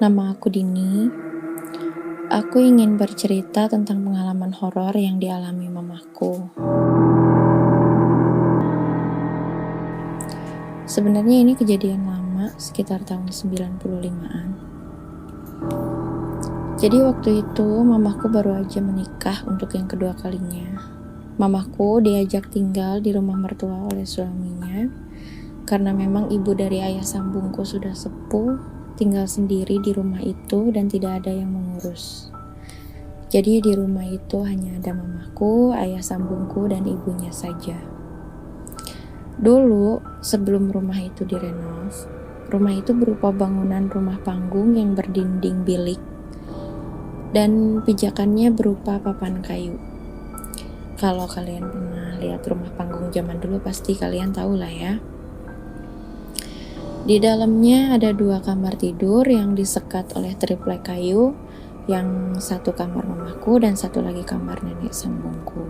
Nama aku Dini. Aku ingin bercerita tentang pengalaman horor yang dialami mamaku. Sebenarnya ini kejadian lama, sekitar tahun 95-an. Jadi waktu itu mamaku baru aja menikah untuk yang kedua kalinya. Mamaku diajak tinggal di rumah mertua oleh suaminya karena memang ibu dari ayah sambungku sudah sepuh, tinggal sendiri di rumah itu dan tidak ada yang mengurus. Jadi di rumah itu hanya ada mamaku, ayah sambungku, dan ibunya saja. Dulu sebelum rumah itu direnov, rumah itu berupa bangunan rumah panggung yang berdinding bilik dan pijakannya berupa papan kayu. Kalau kalian pernah lihat rumah panggung zaman dulu pasti kalian tahu lah ya. Di dalamnya ada 2 kamar tidur yang disekat oleh triplek kayu, yang satu kamar mamaku dan satu lagi kamar nenek sambungku.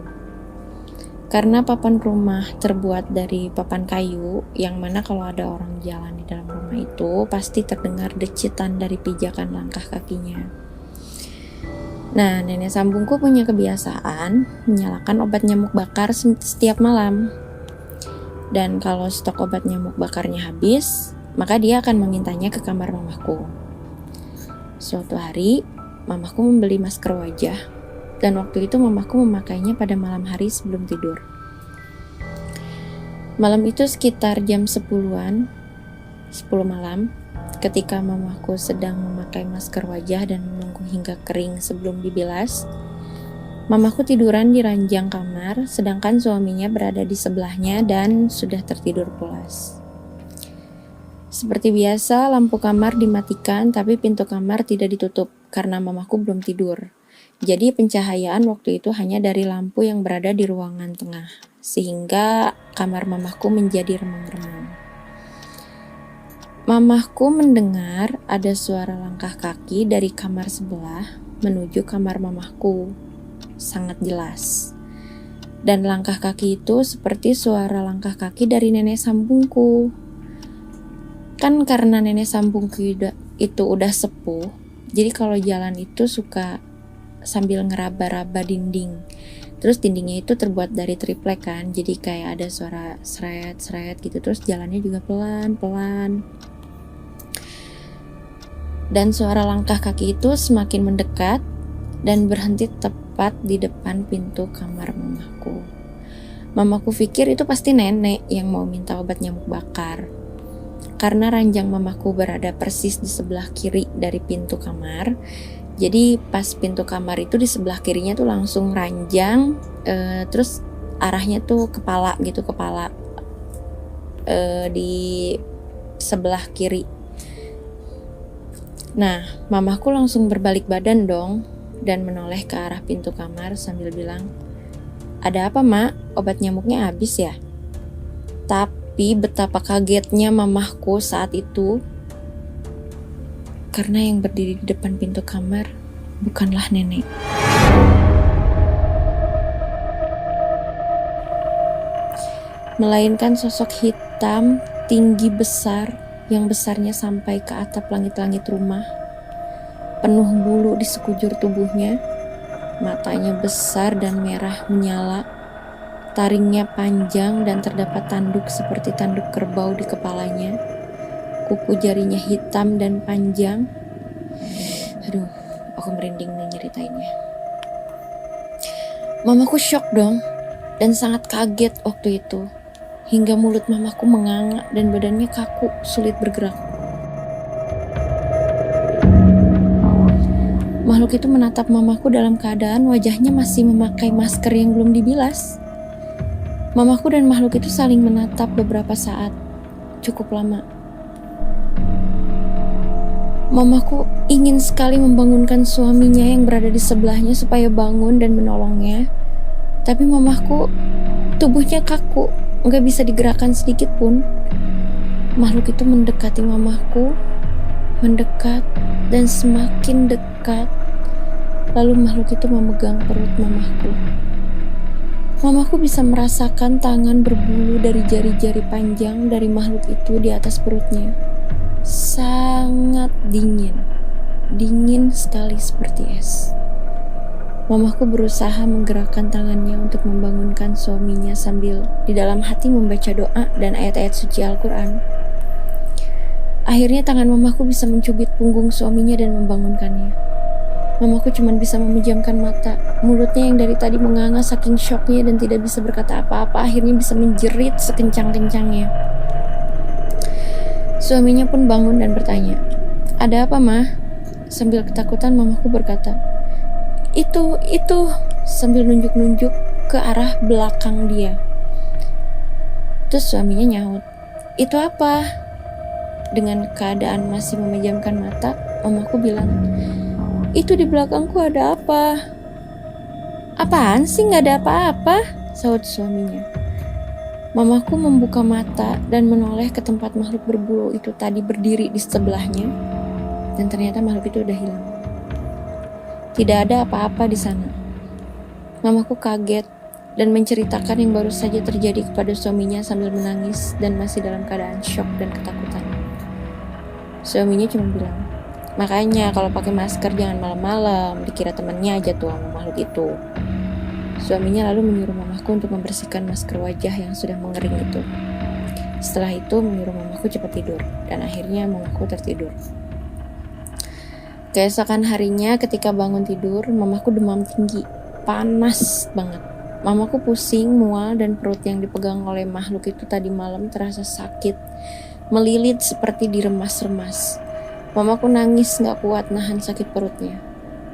Karena papan rumah terbuat dari papan kayu, yang mana kalau ada orang jalan di dalam rumah itu pasti terdengar decitan dari pijakan langkah kakinya. Nah, nenek sambungku punya kebiasaan menyalakan obat nyamuk bakar setiap malam. Dan kalau stok obat nyamuk bakarnya habis, maka dia akan memintanya ke kamar mamaku. Suatu hari, mamaku membeli masker wajah, dan waktu itu mamaku memakainya pada malam hari sebelum tidur. Malam itu sekitar jam 10 malam, ketika mamaku sedang memakai masker wajah dan menunggu hingga kering sebelum dibilas, mamaku tiduran di ranjang kamar, sedangkan suaminya berada di sebelahnya dan sudah tertidur pulas. Seperti biasa, lampu kamar dimatikan, tapi pintu kamar tidak ditutup karena mamaku belum tidur. Jadi pencahayaan waktu itu hanya dari lampu yang berada di ruangan tengah, sehingga kamar mamaku menjadi remang-remang. Mamaku mendengar ada suara langkah kaki dari kamar sebelah menuju kamar mamaku, sangat jelas. Dan langkah kaki itu seperti suara langkah kaki dari nenek sambungku. Kan karena nenek sambungku itu udah sepuh, jadi kalau jalan itu suka sambil ngeraba-raba dinding. Terus dindingnya itu terbuat dari triplek kan, jadi kayak ada suara seret-seret gitu. Terus jalannya juga pelan-pelan. Dan suara langkah kaki itu semakin mendekat dan berhenti tepat di depan pintu kamar mamaku. Mamaku pikir itu pasti nenek yang mau minta obat nyamuk bakar. Karena ranjang mamaku berada persis di sebelah kiri dari pintu kamar, jadi pas pintu kamar itu di sebelah kirinya tuh langsung ranjang, terus arahnya tuh kepala di sebelah kiri. Nah, mamaku langsung berbalik badan dong dan menoleh ke arah pintu kamar sambil bilang, "Ada apa, Mak? Obat nyamuknya habis ya?" Tapi betapa kagetnya mamahku saat itu, karena yang berdiri di depan pintu kamar bukanlah nenek. Melainkan sosok hitam, tinggi besar, yang besarnya sampai ke atap langit-langit rumah, penuh bulu di sekujur tubuhnya, matanya besar dan merah menyala, taringnya panjang dan terdapat tanduk seperti tanduk kerbau di kepalanya, kuku jarinya hitam dan panjang. Aduh, aku merinding nih nyeritainnya. Mamaku syok dong, dan sangat kaget waktu itu, hingga mulut mamaku menganga dan badannya kaku, sulit bergerak. Makhluk itu menatap mamaku dalam keadaan wajahnya masih memakai masker yang belum dibilas. Mamaku dan makhluk itu saling menatap beberapa saat, cukup lama. Mamaku ingin sekali membangunkan suaminya yang berada di sebelahnya supaya bangun dan menolongnya. Tapi mamaku tubuhnya kaku, gak bisa digerakkan sedikit pun. Makhluk itu mendekati mamaku, mendekat dan semakin dekat. Lalu makhluk itu memegang perut mamaku. Mamaku bisa merasakan tangan berbulu dari jari-jari panjang dari makhluk itu di atas perutnya. Sangat dingin. dingin sekali seperti es. Mamaku berusaha menggerakkan tangannya untuk membangunkan suaminya sambil di dalam hati membaca doa dan ayat-ayat suci Al-Quran. Akhirnya tangan mamaku bisa mencubit punggung suaminya dan membangunkannya. Mamaku cuma bisa memejamkan mata. Mulutnya yang dari tadi menganga saking syoknya dan tidak bisa berkata apa-apa akhirnya bisa menjerit sekencang-kencangnya. Suaminya pun bangun dan bertanya, "Ada apa, Mah?" Sambil ketakutan mamaku berkata, Itu, sambil nunjuk-nunjuk ke arah belakang dia. Terus suaminya nyaut, "Itu apa?" Dengan keadaan masih memejamkan mata, mamaku bilang, "Itu di belakangku ada apa?" "Apaan sih, gak ada apa-apa?" sahut suaminya. Mamaku membuka mata dan menoleh ke tempat makhluk berbulu itu tadi berdiri di sebelahnya, dan ternyata makhluk itu udah hilang. Tidak ada apa-apa di sana. Mamaku kaget dan menceritakan yang baru saja terjadi kepada suaminya sambil menangis dan masih dalam keadaan syok dan ketakutan. Suaminya cuma bilang, "Makanya kalau pakai masker jangan malam-malam, dikira temannya aja tuh sama makhluk itu." Suaminya lalu menyuruh mamaku untuk membersihkan masker wajah yang sudah mengering itu. Setelah itu menyuruh mamaku cepat tidur, dan akhirnya mamaku tertidur. Keesokan harinya ketika bangun tidur, mamaku demam tinggi, panas banget. Mamaku pusing, mual, dan perut yang dipegang oleh makhluk itu tadi malam terasa sakit, melilit seperti diremas-remas. Mamaku nangis gak kuat nahan sakit perutnya.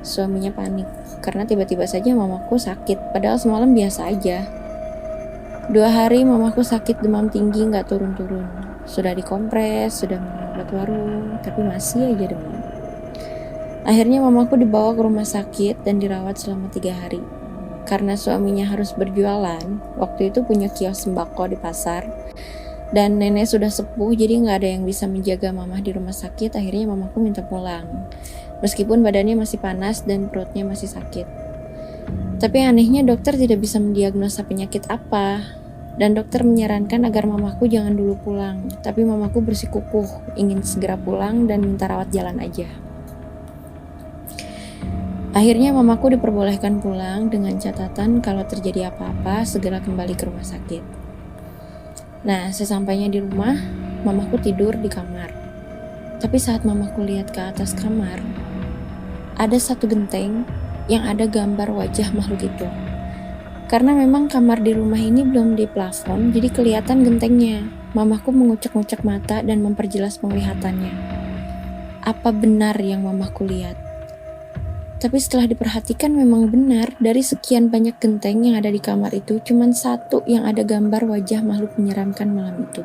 Suaminya panik, karena tiba-tiba saja mamaku sakit, padahal semalam biasa aja. 2 hari mamaku sakit demam tinggi gak turun-turun. Sudah dikompres, sudah minum obat warung, tapi masih aja demam. Akhirnya mamaku dibawa ke rumah sakit dan dirawat selama 3 hari. Karena suaminya harus berjualan, waktu itu punya kios sembako di pasar, dan nenek sudah sepuh jadi gak ada yang bisa menjaga mamah di rumah sakit. Akhirnya mamaku minta pulang, meskipun badannya masih panas dan perutnya masih sakit. Tapi anehnya dokter tidak bisa mendiagnosa penyakit apa, dan dokter menyarankan agar mamaku jangan dulu pulang. Tapi mamaku bersikukuh ingin segera pulang dan minta rawat jalan aja. Akhirnya mamaku diperbolehkan pulang dengan catatan kalau terjadi apa-apa segera kembali ke rumah sakit. Nah, sesampainya di rumah, mamaku tidur di kamar. Tapi saat mamaku lihat ke atas kamar, ada satu genteng yang ada gambar wajah makhluk itu. Karena memang kamar di rumah ini belum di plafon, jadi kelihatan gentengnya. Mamaku mengucek-ngucek mata dan memperjelas penglihatannya. Apa benar yang mamaku lihat? Tapi setelah diperhatikan memang benar, dari sekian banyak genteng yang ada di kamar itu, cuman satu yang ada gambar wajah makhluk menyeramkan malam itu.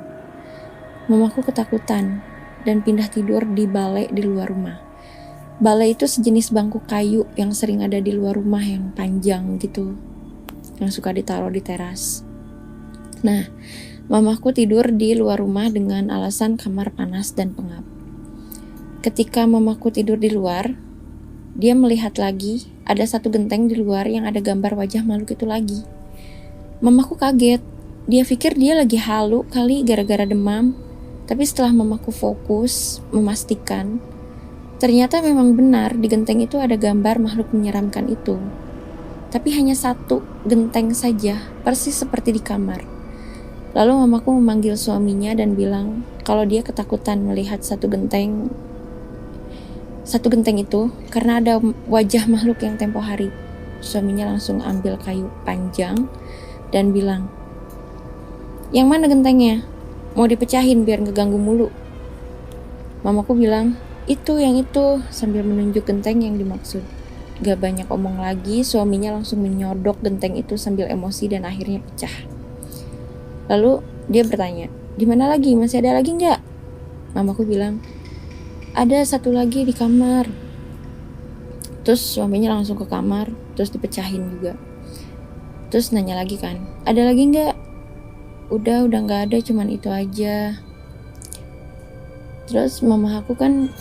Mamaku ketakutan dan pindah tidur di balai di luar rumah. Balai itu sejenis bangku kayu yang sering ada di luar rumah yang panjang gitu, yang suka ditaruh di teras. Nah, mamaku tidur di luar rumah dengan alasan kamar panas dan pengap. Ketika mamaku tidur di luar, dia melihat lagi ada satu genteng di luar yang ada gambar wajah makhluk itu lagi. Mamaku kaget. Dia pikir dia lagi halu kali gara-gara demam. Tapi setelah mamaku fokus memastikan, ternyata memang benar di genteng itu ada gambar makhluk menyeramkan itu. Tapi hanya satu genteng saja, persis seperti di kamar. Lalu mamaku memanggil suaminya dan bilang kalau dia ketakutan melihat satu genteng itu karena ada wajah makhluk yang tempo hari. Suaminya langsung ambil kayu panjang dan bilang, "Yang mana gentengnya? Mau dipecahin biar ngeganggu mulu." Mamaku bilang, yang itu," sambil menunjuk genteng yang dimaksud. Gak banyak omong lagi, suaminya langsung menyodok genteng itu sambil emosi dan akhirnya pecah. Lalu dia bertanya, "Di mana lagi? Masih ada lagi nggak?" Mamaku bilang, "Ada satu lagi di kamar." Terus suaminya langsung ke kamar, terus dipecahin juga. Terus nanya lagi kan, "Ada lagi nggak?" Udah nggak ada, cuman itu aja." Terus mama aku kan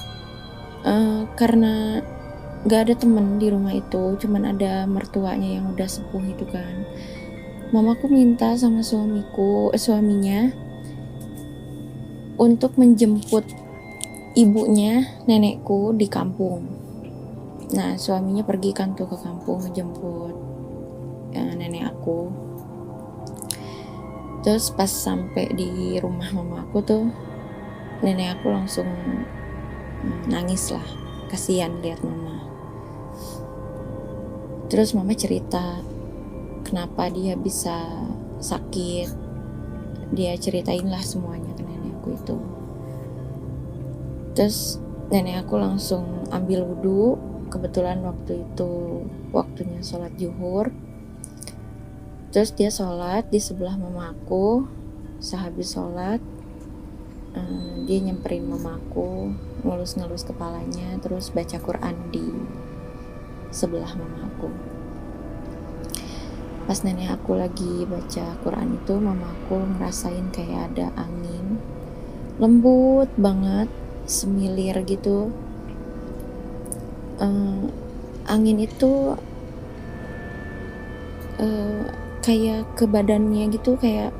karena nggak ada temen di rumah itu, cuman ada mertuanya yang udah sepuh itu kan. Mamaku minta sama suaminya untuk menjemput ibunya, nenekku di kampung. Nah suaminya pergi kan tuh ke kampung ngejemput nenek aku. Terus pas sampai di rumah mama aku tuh, nenek aku langsung nangis lah, kasihan lihat mama. Terus mama cerita kenapa dia bisa sakit. Dia ceritain lah semuanya ke nenek aku itu. Terus nenek aku langsung ambil wudhu. Kebetulan waktu itu waktunya sholat zuhur. Terus dia sholat di sebelah mama aku. Sehabis sholat dia nyamperin mama aku, ngelus-ngelus kepalanya, terus baca Quran di sebelah mama aku. Pas nenek aku lagi baca Quran itu, mama aku ngerasain kayak ada angin lembut banget, semilir gitu. Angin itu kayak ke badannya gitu, kayak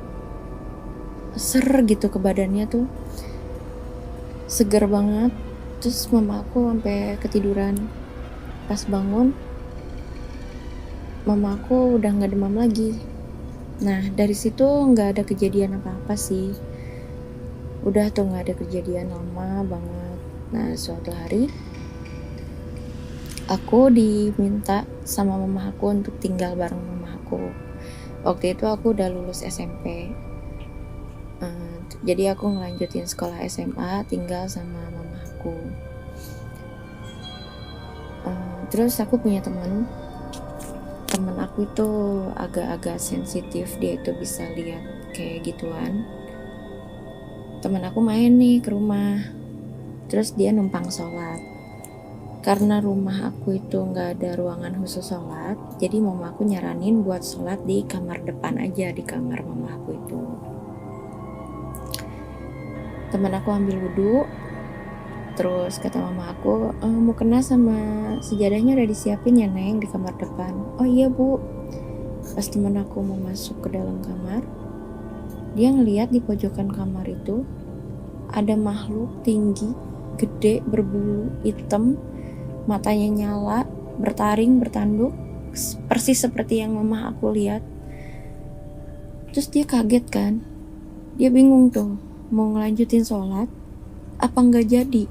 ser gitu ke badannya tuh, seger banget. Terus mama aku sampai ketiduran. Pas bangun, mama aku udah nggak demam lagi. Nah dari situ nggak ada kejadian apa-apa sih, udah tuh nggak ada kejadian lama banget. Nah suatu hari aku diminta sama mama aku untuk tinggal bareng mama aku. Waktu itu aku udah lulus SMP, jadi aku ngelanjutin sekolah SMA tinggal sama mama aku. Terus aku punya teman aku itu agak-agak sensitif, dia itu bisa lihat kayak gituan. Teman aku main nih ke rumah, terus dia numpang sholat. Karena rumah aku itu nggak ada ruangan khusus sholat, jadi mama aku nyaranin buat sholat di kamar depan aja, di kamar mama aku itu. Teman aku ambil wudhu, terus kata mama aku, mau kena sama sejadahnya udah disiapin ya Neng di kamar depan. Oh iya bu. Pas teman aku mau masuk ke dalam kamar, dia ngeliat di pojokan kamar itu ada makhluk tinggi, gede, berbulu, hitam, matanya nyala, bertaring, bertanduk, persis seperti yang mama aku lihat. Terus dia kaget kan, dia bingung tuh mau ngelanjutin sholat apa nggak jadi.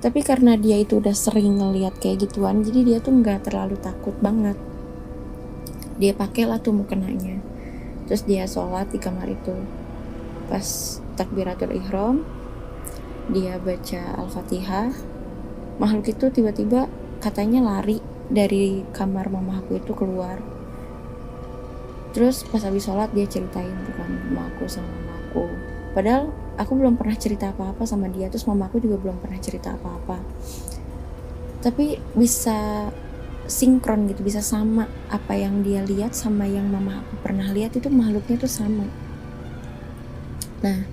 Tapi karena dia itu udah sering ngeliat kayak gituan, jadi dia tuh nggak terlalu takut banget. Dia pakailah tuh mukenanya, terus dia sholat di kamar itu. Pas takbiratul ihram, dia baca al-fatihah, makhluk itu tiba-tiba katanya lari dari kamar mama aku itu keluar. Terus pas habis sholat dia ceritain tuh kan mama aku sama mama aku. Padahal aku belum pernah cerita apa-apa sama dia, terus mama aku juga belum pernah cerita apa-apa. Tapi bisa sinkron gitu, bisa sama apa yang dia lihat sama yang mama aku pernah lihat, itu makhluknya tuh sama. Nah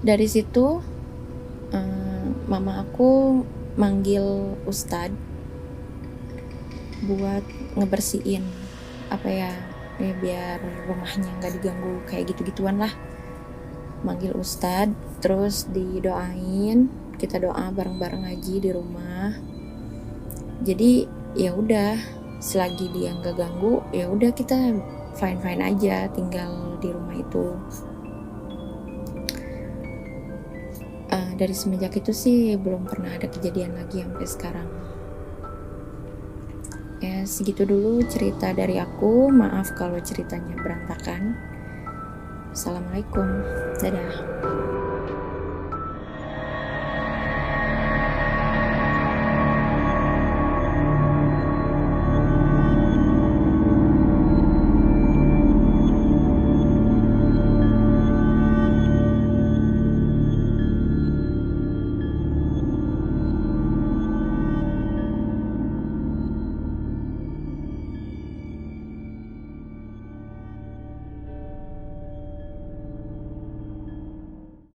dari situ mama aku manggil ustadz buat ngebersihin apa ya biar rumahnya nggak diganggu kayak gitu-gituan lah. Manggil ustadz, terus didoain, kita doa bareng-bareng aja di rumah. Jadi ya udah, selagi dia nggak ganggu ya udah kita fine aja tinggal di rumah itu. Dari semenjak itu sih belum pernah ada kejadian lagi sampai sekarang. Ya segitu dulu cerita dari aku, maaf kalau ceritanya berantakan. Assalamualaikum, dadah.